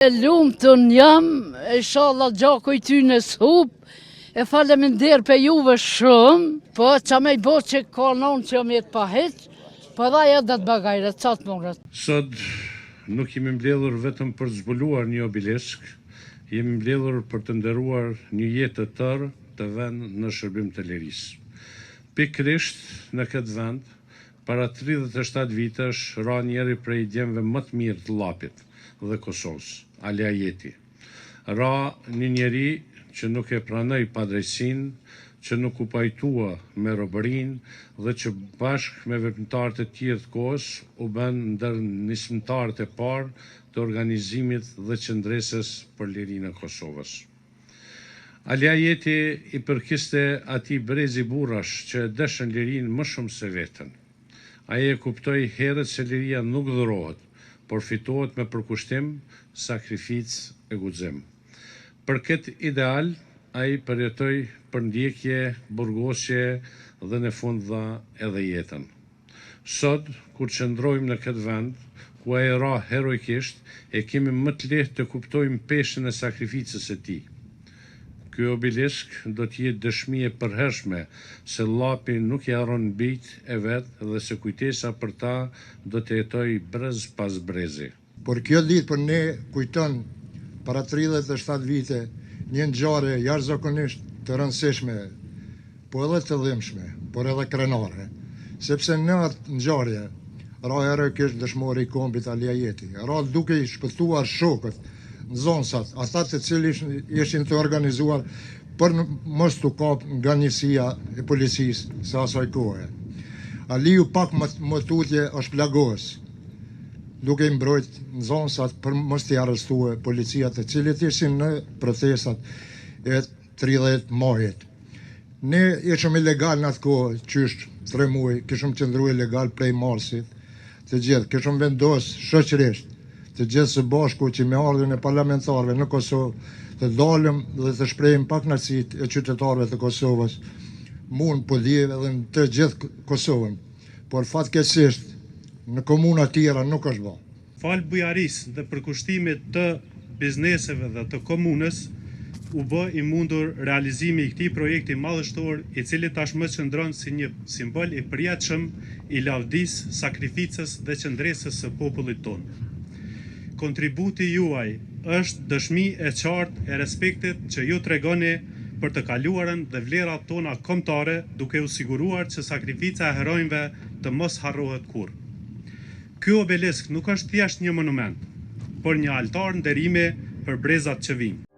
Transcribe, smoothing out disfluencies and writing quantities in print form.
E lumtun jam, inshallah gjaku i ty në sup, e faleminderit për juve shumë, po që me i bo që konon që jam jetë pa heq, po dha e dhe të bagajre, qatë mërët. Sot nuk jemi mbledhur vetëm për të zbuluar një obelisk, jemi mbledhur për të nderuar një jetë të tërë të vend në shërbim të lirisë. Pikërisht në këtë vend, para 37 vitesh, ra njeri prej djemve më të mirë të Llapit dhe Kosovës, Ali Ajeti. Ra një njeri që nuk e pranoi padrejsinë, që nuk u pajtua me robërinë dhe që bashkë me veprimtarët e tjerë të kohës u bën ndër nismëtarët e parë të organizimit dhe qëndresës për lirinë e Kosovës. Ali Ajeti i përkiste atij brezi burrash që e dëshën lirinë më shumë se vetën. Ai e kuptoi herët se liria nuk dhurohet, por fitohet me përkushtim, sakrificë e guxim. Për këtë ideal, ai përjetoi përndjekje, burgosje dhe në fund dha edhe jetën. Sot, kur qëndrojmë në këtë vend, ku ai ra heroikisht, e kemi më të lehtë të kuptojmë peshën e sakrificës së tij. Ky obelisk do të jetë dëshmi e përhershme se Llapi nuk i harron bijtë e vet dhe se kujtesa për ta do të jetojë brez pas brezi. Por kjo ditë për ne kujton para 37 vite një ngjarje jashtëzakonisht të rëndësishme, po edhe të dhimbshme, por edhe krenare, sepse në atë ngjarje ra heroikisht dëshmori i kombit Ali Ajeti, ra duke i shpëtuar shokët, nxënësat, ata të cilët ishin të organizuar për mos të kapë nga njësia e policisë së asaj kohe. Aliu pak më tutje është plagos, duke i mbrojt nxënësat për mos t'i arrestue policia të cilët ishin në protestat e 30 majit. Ne ishëm ilegal në atë kohë, qysh 3 muaj, kishëm qëndru ilegal prej marsit, të gjithë, kishëm vendos shoqërisht, të gjithë së bashku që me ardhjen e parlamentarëve në Kosovë të dalëm dhe të shprehim pakënaqësitë e qytetarëve të Kosovës, mund podjeve dhe në të gjithë Kosovën, por fatkeqësisht në komuna tjera nuk është bë. Fal bujarisë dhe përkushtimit të bizneseve dhe të komunës, u bë i mundur realizimi i këtij projekti madhështor, i cili tashmë qëndron si një simbol i përjetshëm i lavdisë, sakrificës dhe qëndresës së popullit tonë. Kontributi juaj është dëshmi e qartë e respektit që ju tregoni për të kaluarën dhe vlerat tona kombëtare, duke u siguruar që sakrifica e heronjve të mos harrohet kurrë. Ky obelisk nuk është thjesht një monument, por një altar nderimi për brezat që vijnë.